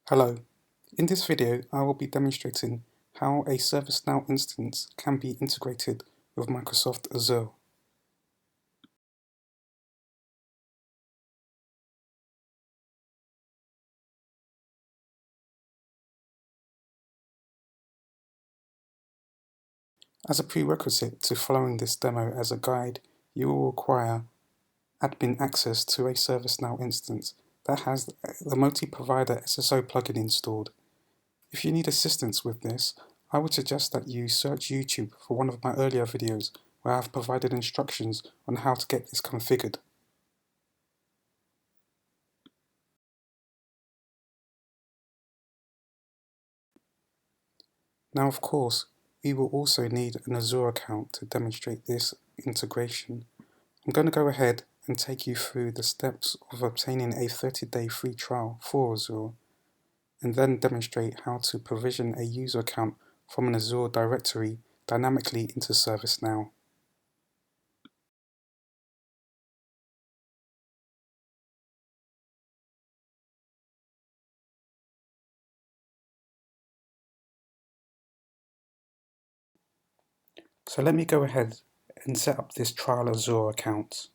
Hello, in this video I will be demonstrating how a ServiceNow instance can be integrated with Microsoft Azure. As a prerequisite to following this demo as a guide, you will require admin access to a ServiceNow instance that has the Multi-Provider-SSO plugin installed. If you need assistance with this, I would suggest that you search YouTube for one of my earlier videos where I have provided instructions on how to get this configured. Now, of course, we will also need an Azure account to demonstrate this integration. I'm going to go ahead and take you through the steps of obtaining a 30-day free trial for Azure, and then demonstrate how to provision a user account from an Azure directory dynamically into ServiceNow. So let me go ahead and set up this trial Azure account.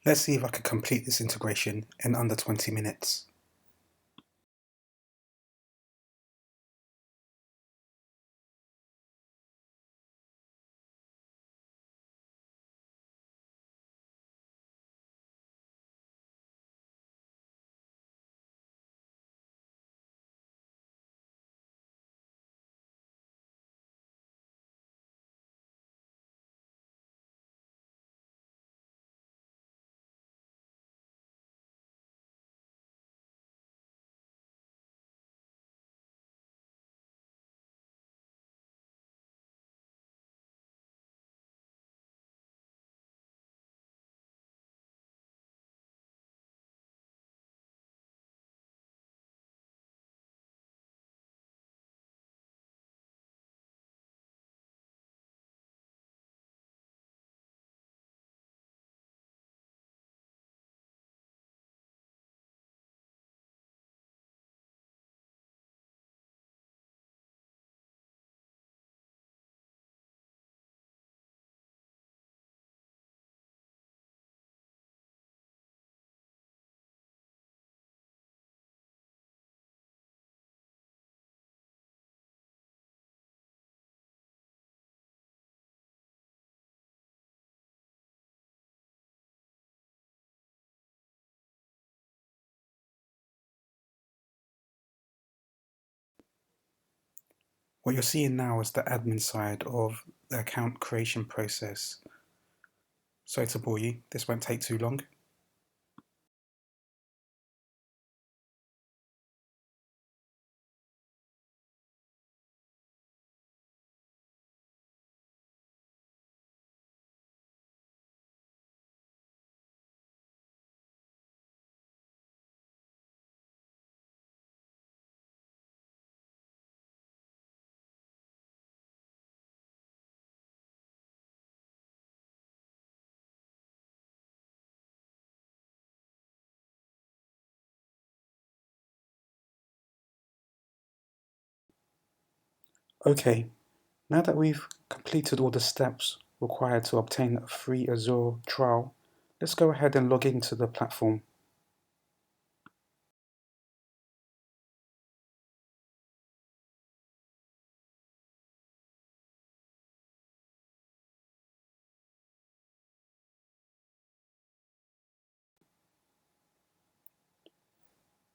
Let's see if I can complete this integration in under 20 minutes. What you're seeing now is the admin side of the account creation process. Sorry to bore you, this won't take too long. Okay, now that we've completed all the steps required to obtain a free Azure trial, let's go ahead and log into the platform.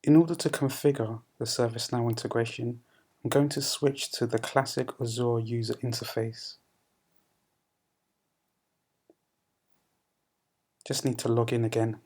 In order to configure the ServiceNow integration, I'm going to switch to the classic Azure user interface. Just need to log in again.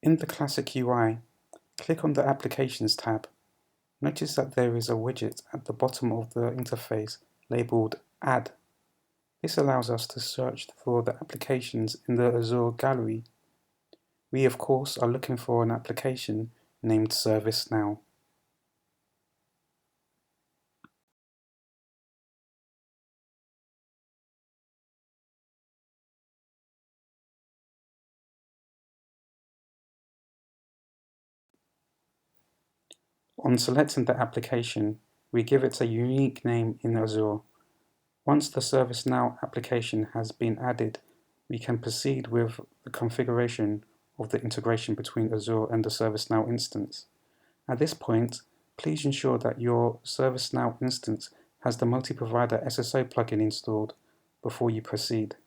In the classic UI, click on the Applications tab. Notice that there is a widget at the bottom of the interface labeled Add. This allows us to search for the applications in the Azure gallery. We, of course, are looking for an application named Service Now. On selecting the application, we give it a unique name in Azure. Once the ServiceNow application has been added, we can proceed with the configuration of the integration between Azure and the ServiceNow instance. At this point, please ensure that your ServiceNow instance has the Multi-Provider-SSO plugin installed before you proceed.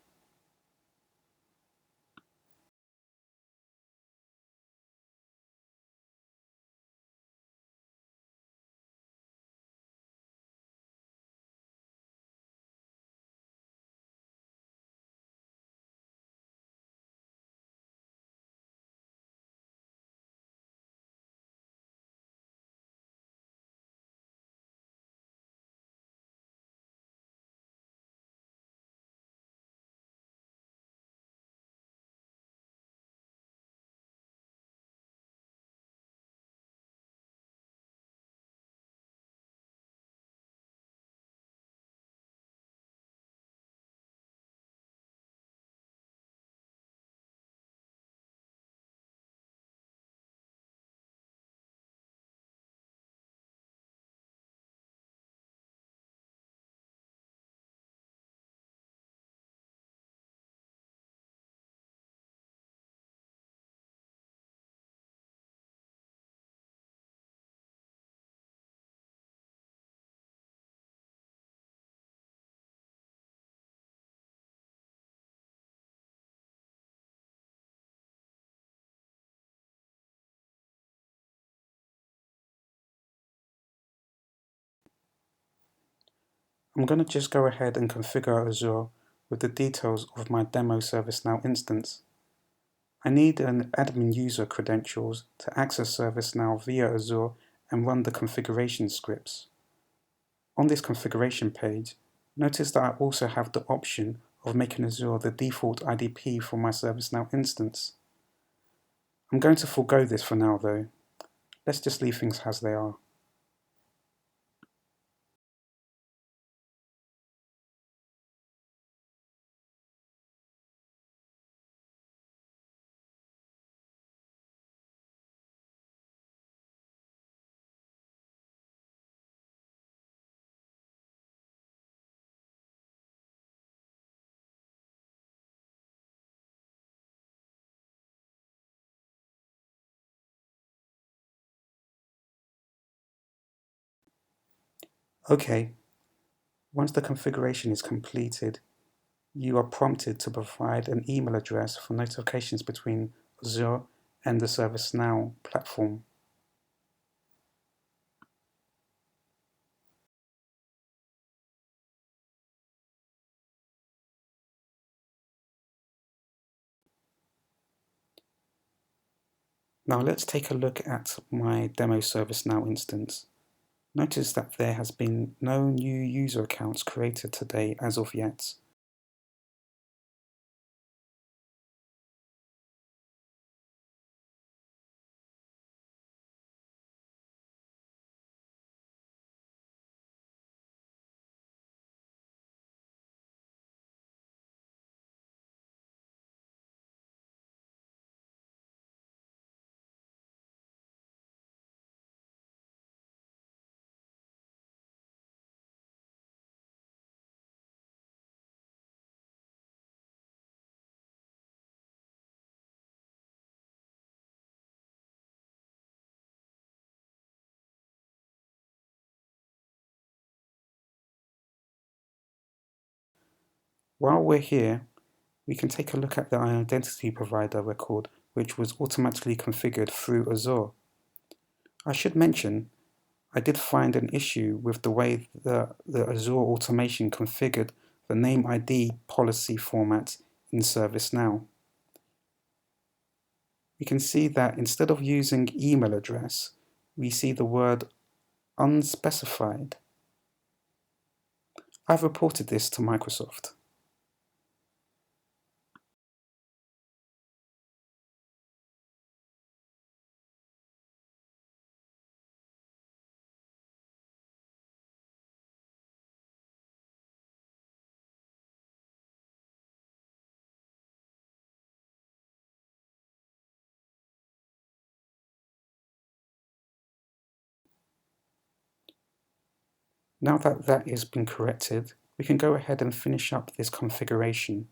I'm going to just go ahead and configure Azure with the details of my demo ServiceNow instance. I need an admin user credentials to access ServiceNow via Azure and run the configuration scripts. On this configuration page, notice that I also have the option of making Azure the default IDP for my ServiceNow instance. I'm going to forego this for now though. Let's just leave things as they are. Okay, once the configuration is completed, you are prompted to provide an email address for notifications between Azure and the ServiceNow platform. Now let's take a look at my demo ServiceNow instance. Notice that there has been no new user accounts created today as of yet. While we're here, we can take a look at the identity provider record, which was automatically configured through Azure. I should mention, I did find an issue with the way the Azure automation configured the name ID policy format in ServiceNow. we can see that instead of using email address, we see the word unspecified. I've reported this to Microsoft. Now that that has been corrected, we can go ahead and finish up this configuration.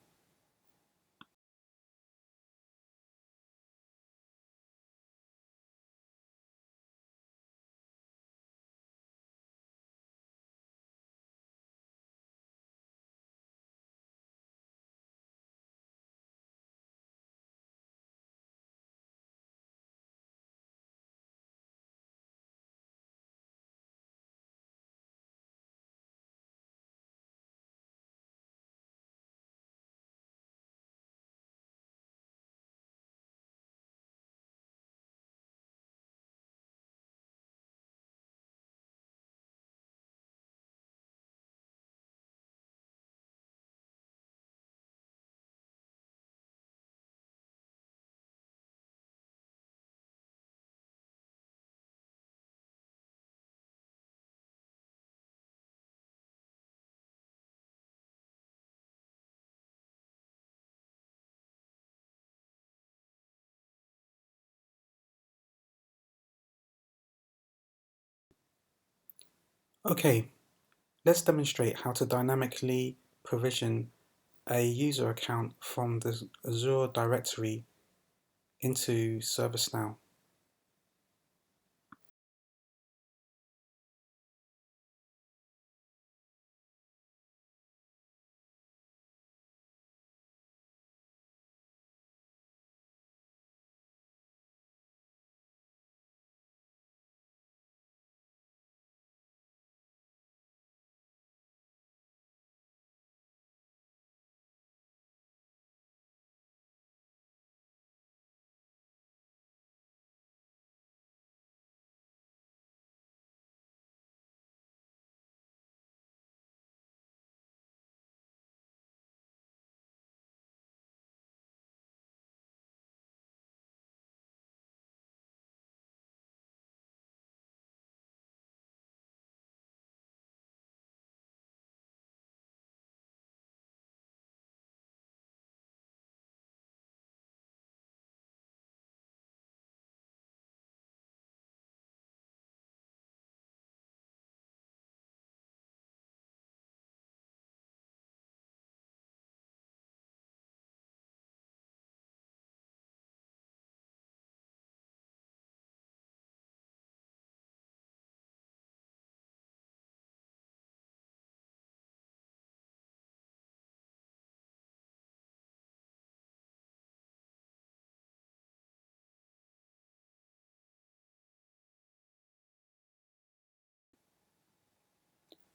Okay, let's demonstrate how to dynamically provision a user account from the Azure directory into ServiceNow.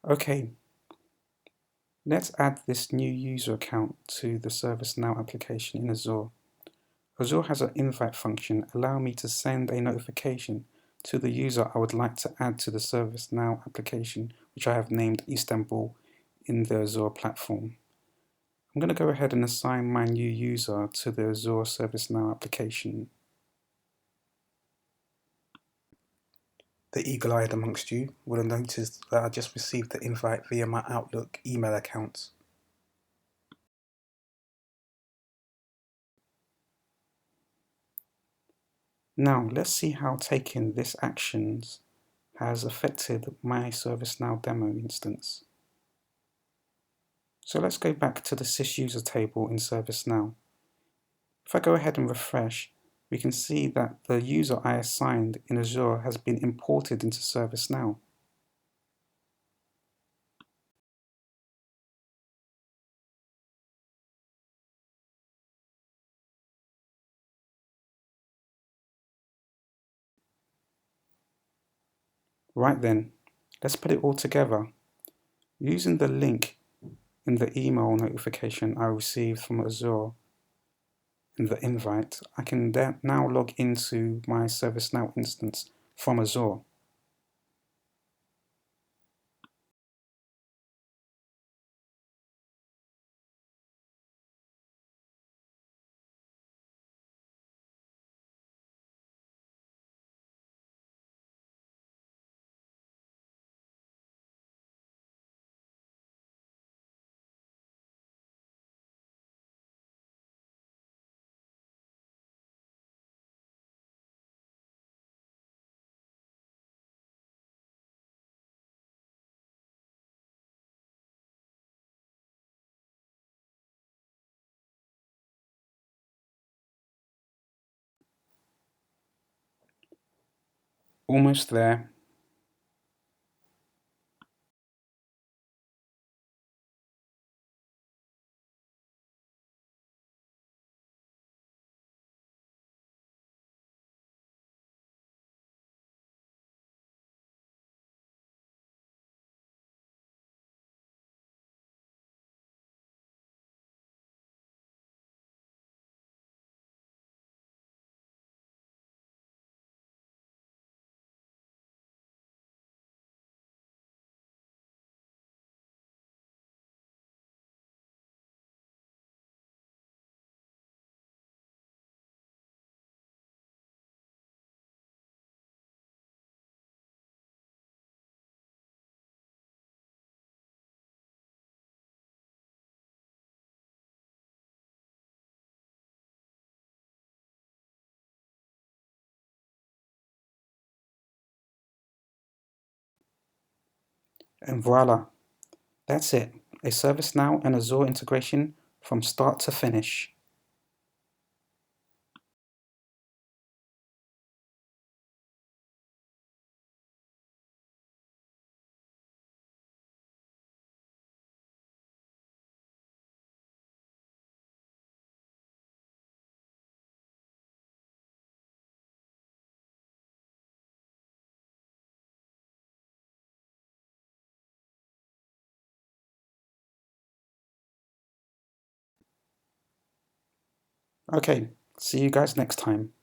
Okay, let's add this new user account to the ServiceNow application in Azure. Azure has an invite function allowing me to send a notification to the user I would like to add to the ServiceNow application, which I have named Istanbul in the Azure platform. I'm going to go ahead and assign my new user to the Azure ServiceNow application. The eagle-eyed amongst you will have noticed that I just received the invite via my Outlook email account. Now let's see how taking this actions has affected my ServiceNow demo instance. So let's go back to the sysuser table in ServiceNow. If I go ahead and refresh, we can see that the user I assigned in Azure has been imported into ServiceNow. Right then, let's put it all together. Using the link in the email notification I received from Azure, the invite, I can now log into my ServiceNow instance from Azure. Almost there. And voila, that's it. A ServiceNow and Azure integration from start to finish. Okay, see you guys next time.